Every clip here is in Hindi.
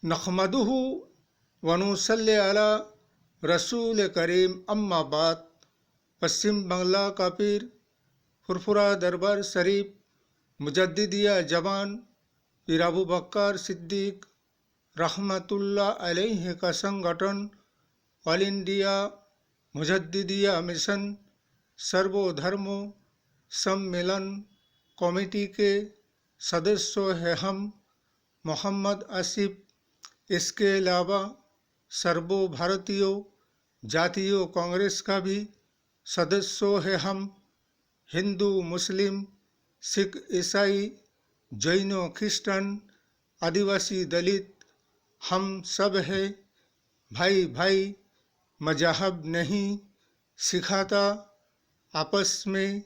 नहमदुहु व नुसल्ली अला रसूल करीम अम्मा बाद। पश्चिम बंगला का पीर फुरफुरा दरबार शरीफ मुजद्दिदिया जवान पीर अबू बकर सिद्दीक रहमतुल्लाह अलैहि का संगठन ऑल इंडिया मुजद्दिदिया मिशन सर्वधर्म सम्मेलन कमेटी के सदस्य हैं हम मोहम्मद आसिफ। इसके अलावा सर्वो भारतीय जातीय कांग्रेस का भी सदस्य है हम। हिंदू मुस्लिम सिख ईसाई जैन क्रिश्चन आदिवासी दलित हम सब है भाई भाई। मजहब नहीं सिखाता आपस में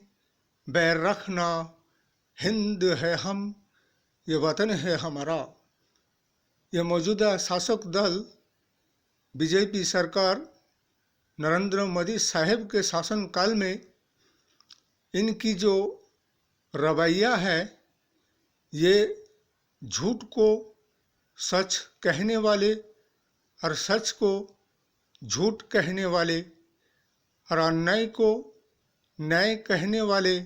बैर रखना। हिंद है हम, ये वतन है हमारा। ये मौजूदा शासक दल बीजेपी सरकार नरेंद्र मोदी साहब के शासनकाल में इनकी जो रवैया है, ये झूठ को सच कहने वाले और सच को झूठ कहने वाले और अन्याय को न्याय कहने वाले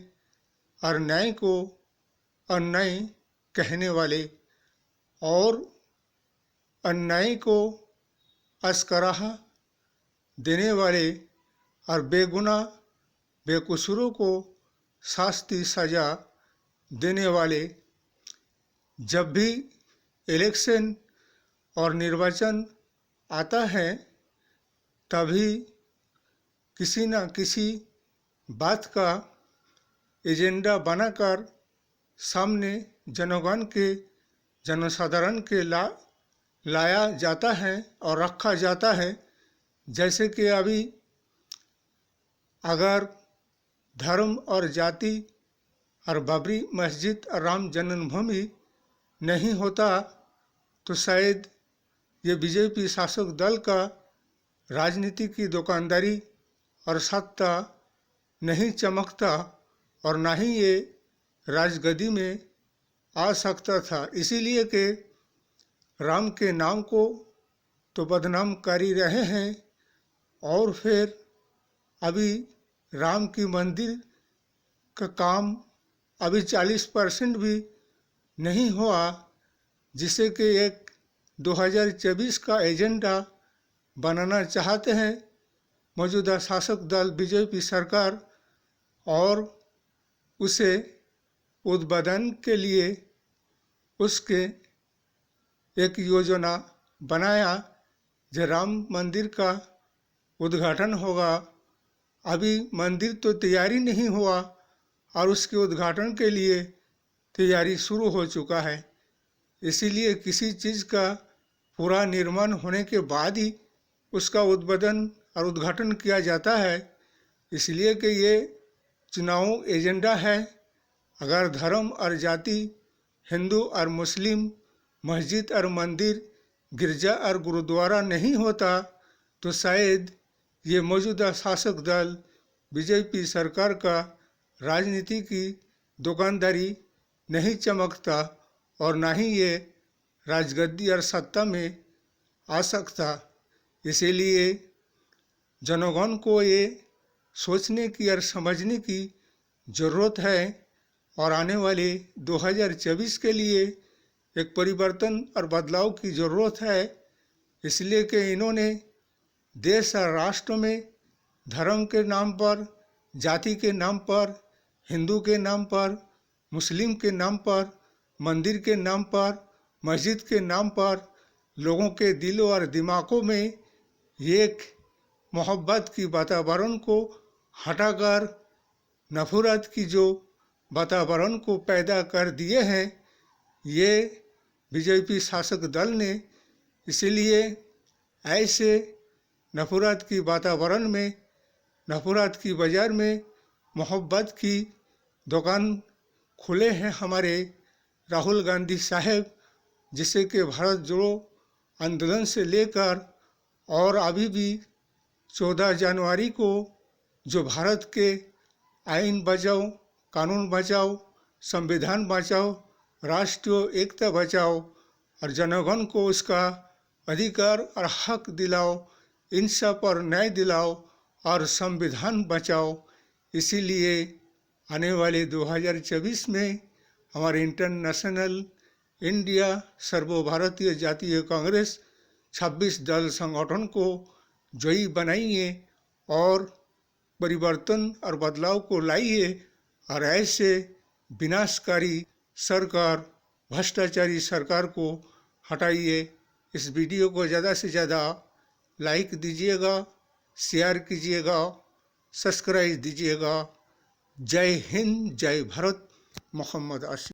और न्याय को अन्याय कहने वाले और अन्याय को अस्कराह देने वाले और बेगुनाह बेकसूरों को शास्ति सजा देने वाले। जब भी इलेक्शन और निर्वाचन आता है तभी किसी न किसी बात का एजेंडा बनाकर सामने जनगण के जनसाधारण के लाया जाता है और रखा जाता है। जैसे कि अभी अगर धर्म और जाति और बाबरी मस्जिद और राम जन्मभूमि नहीं होता तो शायद ये बीजेपी शासक दल का राजनीति की दुकानदारी और सत्ता नहीं चमकता और ना ही ये राजगद्दी में आ सकता था। इसीलिए कि राम के नाम को तो बदनाम कर ही रहे हैं और फिर अभी राम की मंदिर का काम अभी 40% भी नहीं हुआ, जिसे कि एक 2024 का एजेंडा बनाना चाहते हैं मौजूदा शासक दल बीजेपी सरकार और उसे उद्बोधन के लिए उसके एक योजना बनाया जो राम मंदिर का उद्घाटन होगा। अभी मंदिर तो तैयारी नहीं हुआ और उसके उद्घाटन के लिए तैयारी शुरू हो चुका है। इसीलिए किसी चीज़ का पूरा निर्माण होने के बाद ही उसका उद्बोधन और उद्घाटन किया जाता है। इसलिए कि ये चुनाव एजेंडा है। अगर धर्म और जाति हिंदू और मुस्लिम मस्जिद और मंदिर गिरजा और गुरुद्वारा नहीं होता तो शायद ये मौजूदा शासक दल बीजेपी सरकार का राजनीति की दुकानदारी नहीं चमकता और ना ही ये राजगद्दी और सत्ता में आ सकता। इसीलिए जनगण को ये सोचने की और समझने की ज़रूरत है और आने वाले 2024 के लिए एक परिवर्तन और बदलाव की ज़रूरत है। इसलिए कि इन्होंने देश और राष्ट्र में धर्म के नाम पर, जाति के नाम पर, हिंदू के नाम पर, मुस्लिम के नाम पर, मंदिर के नाम पर, मस्जिद के नाम पर लोगों के दिलों और दिमागों में एक मोहब्बत की वातावरण को हटाकर नफरत की जो वातावरण को पैदा कर दिए हैं ये बीजेपी शासक दल ने। इसीलिए ऐसे नफरत की वातावरण में, नफरत की बाज़ार में मोहब्बत की दुकान खुले हैं हमारे राहुल गांधी साहब, जिसे कि भारत जोड़ो आंदोलन से लेकर और अभी भी 14 जनवरी को जो भारत के आइन बचाओ, कानून बचाओ, संविधान बचाओ, राष्ट्रीय एकता बचाओ और जनगण को उसका अधिकार और हक दिलाओ, इन सब पर न्याय दिलाओ और संविधान बचाओ। इसीलिए आने वाले 2024 में हमारे इंटरनेशनल इंडिया सर्वभारतीय जातीय कांग्रेस 26 दल संगठन को जयी बनाइए और परिवर्तन और बदलाव को लाइए और ऐसे विनाशकारी सरकार, भ्रष्टाचारी सरकार को हटाइए। इस वीडियो को ज़्यादा से ज़्यादा लाइक दीजिएगा, शेयर कीजिएगा, सब्सक्राइब दीजिएगा। जय हिंद, जय भारत। मोहम्मद आसिफ।